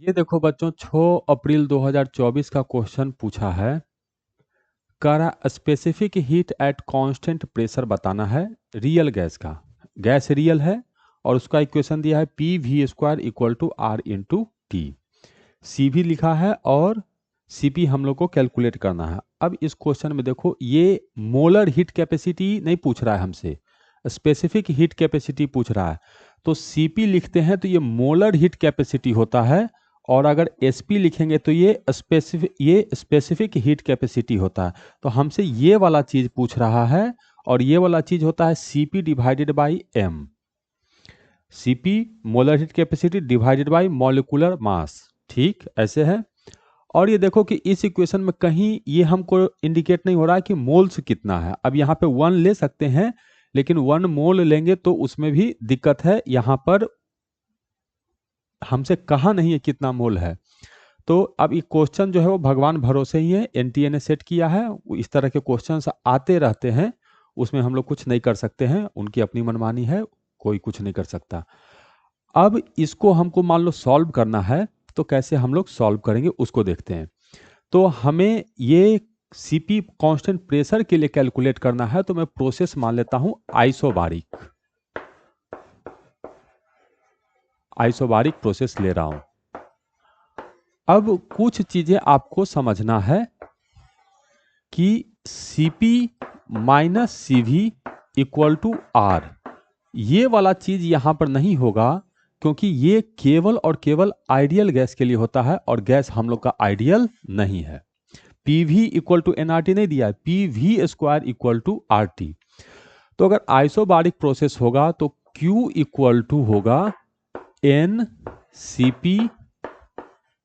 ये देखो बच्चों 6 अप्रैल 2024 का क्वेश्चन पूछा है। करा specific heat at constant pressure बताना है रियल गैस का। गैस रियल है और उसका इक्वेशन दिया है P V square equal to R into T. C भी लिखा है और सी पी हम लोग को कैलकुलेट करना है। अब इस क्वेश्चन में देखो ये मोलर हीट कैपेसिटी नहीं पूछ रहा है हमसे, स्पेसिफिक हीट कैपेसिटी पूछ रहा है। तो सी पी लिखते हैं तो ये मोलर हीट कैपेसिटी होता है, और अगर एस पी लिखेंगे तो ये स्पेसिफिक हीट कैपेसिटी होता है। तो हमसे ये वाला चीज पूछ रहा है और ये वाला चीज होता है C P divided by M. C P molar heat capacity divided by molecular mass, ठीक ऐसे है। और ये देखो कि इस इक्वेशन में कहीं ये हमको इंडिकेट नहीं हो रहा है कि मोल्स कितना है। अब यहाँ पे 1 ले सकते हैं, लेकिन 1 मोल लेंगे तो उसमें भी दिक्कत है। यहाँ पर हमसे कहा नहीं है कितना मोल है। तो अब ये क्वेश्चन जो है वो भगवान भरोसे ही है, एनटीए ने सेट किया है। इस तरह के क्वेश्चंस आते रहते हैं, उसमें हम लोग कुछ नहीं कर सकते हैं, उनकी अपनी मनमानी है, कोई कुछ नहीं कर सकता। अब इसको हमको मान लो सॉल्व करना है, तो कैसे हम लोग सॉल्व करेंगे उसको देखते हैं। तो हमें ये सीपी कांस्टेंट प्रेशर के लिए कैलकुलेट करना है, तो मैं प्रोसेस मान लेता हूं आइसोबारिक प्रोसेस ले रहा हूं। अब कुछ चीजें आपको समझना है कि Cp minus CV equal to R, ये वाला चीज यहां पर नहीं होगा, क्योंकि ये केवल और केवल आइडियल गैस के लिए होता है और गैस हम लोग का आइडियल नहीं है। PV इक्वल टू NRT नहीं दिया है, PV square equal to RT। तो अगर आइसोबारिक प्रोसेस होगा तो Q इक्वल टू होगा NCP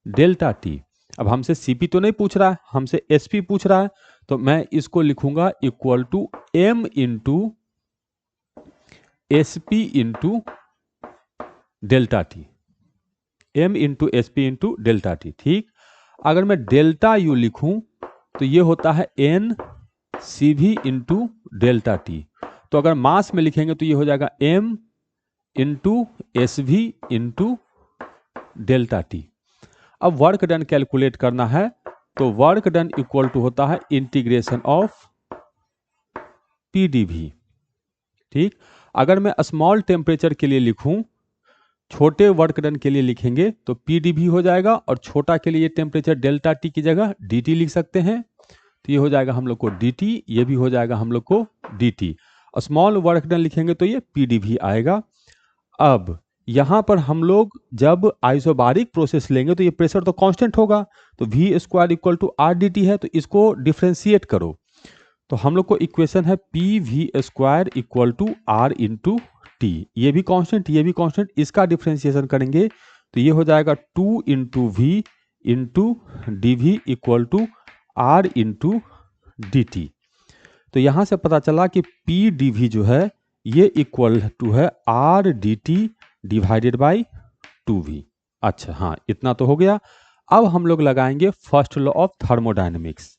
डेल्टा टी। अब हमसे सीपी तो नहीं पूछ रहा है, हमसे एसपी पूछ रहा है, तो मैं इसको लिखूंगा equal to M into SP into delta T, M into SP into delta T, ठीक। अगर मैं डेल्टा यू लिखूं तो ये होता है एन सी भी इंटू डेल्टा टी। तो अगर मास में लिखेंगे तो ये हो जाएगा एम इंटू एस भी इंटू डेल्टा टी। अब वर्क डन कैलकुलेट करना है, तो वर्क डन इक्वल टू होता है इंटीग्रेशन ऑफ पीडीवी, ठीक। अगर मैं स्मॉल टेम्परेचर के लिए लिखूं, छोटे वर्क डन के लिए लिखेंगे तो पीडीवी हो जाएगा, और छोटा के लिए टेम्परेचर डेल्टा टी की जगह डीटी लिख सकते हैं। तो ये हो जाएगा हम लोग को डीटी, ये भी हो जाएगा हम लोग को डीटी। स्मॉल वर्क डन लिखेंगे तो ये पीडीवी आएगा। अब यहां पर हम लोग जब आइसोबारिक प्रोसेस लेंगे तो ये प्रेशर तो कांस्टेंट होगा, तो V square equal to R D T है, तो इसको डिफ्रेंशिएट करो। तो हम लोग को इक्वेशन है P V square equal to R into T, ये भी कांस्टेंट ये भी कांस्टेंट, इसका डिफ्रेंशिएशन करेंगे तो ये हो जाएगा 2 into V into D V equal to R into D T. तो यहां से पता चला कि पी डी वी जो है ये इक्वल टू है are D T divided by 2v। अच्छा हाँ, इतना तो हो गया। अब हम लोग लगाएंगे फर्स्ट लॉ ऑफ थर्मोडायनेमिक्स।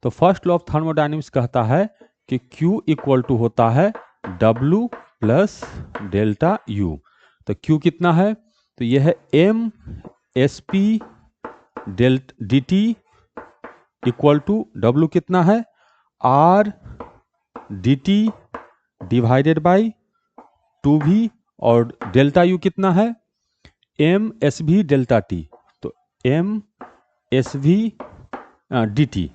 तो फर्स्ट लॉ ऑफ थर्मोडायनेमिक्स कहता है कि Q इक्वल टू होता है W प्लस डेल्टा U। तो Q कितना है, तो यह है M SP delta DT equal to W कितना है R DT divided by 2v, और डेल्टा U कितना है एम एस भी डेल्टा टी, तो एम एस भी डी टी।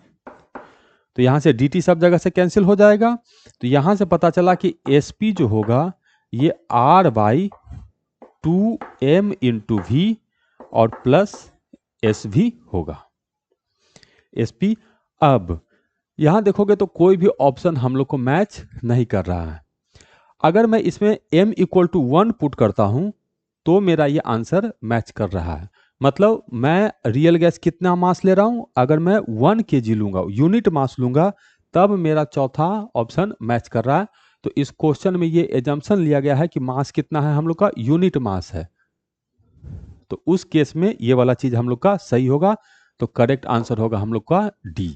तो यहां से डी टी सब जगह से कैंसिल हो जाएगा। तो यहां से पता चला कि एस पी जो होगा ये R by 2m into V और प्लस एस भी होगा एस पी। अब यहां देखोगे तो कोई भी ऑप्शन हम लोग को मैच नहीं कर रहा है। अगर मैं इसमें m इक्वल टू 1 पुट करता हूं तो मेरा ये आंसर मैच कर रहा है। मतलब मैं रियल गैस कितना मास ले रहा हूं, अगर मैं 1 kg लूंगा, यूनिट मास लूंगा, तब मेरा चौथा ऑप्शन मैच कर रहा है। तो इस क्वेश्चन में ये एजम्पशन लिया गया है कि मास कितना है हम लोग का, यूनिट मास है। तो उस केस में ये वाला चीज हम लोग का सही होगा। तो करेक्ट आंसर होगा हम लोग का डी।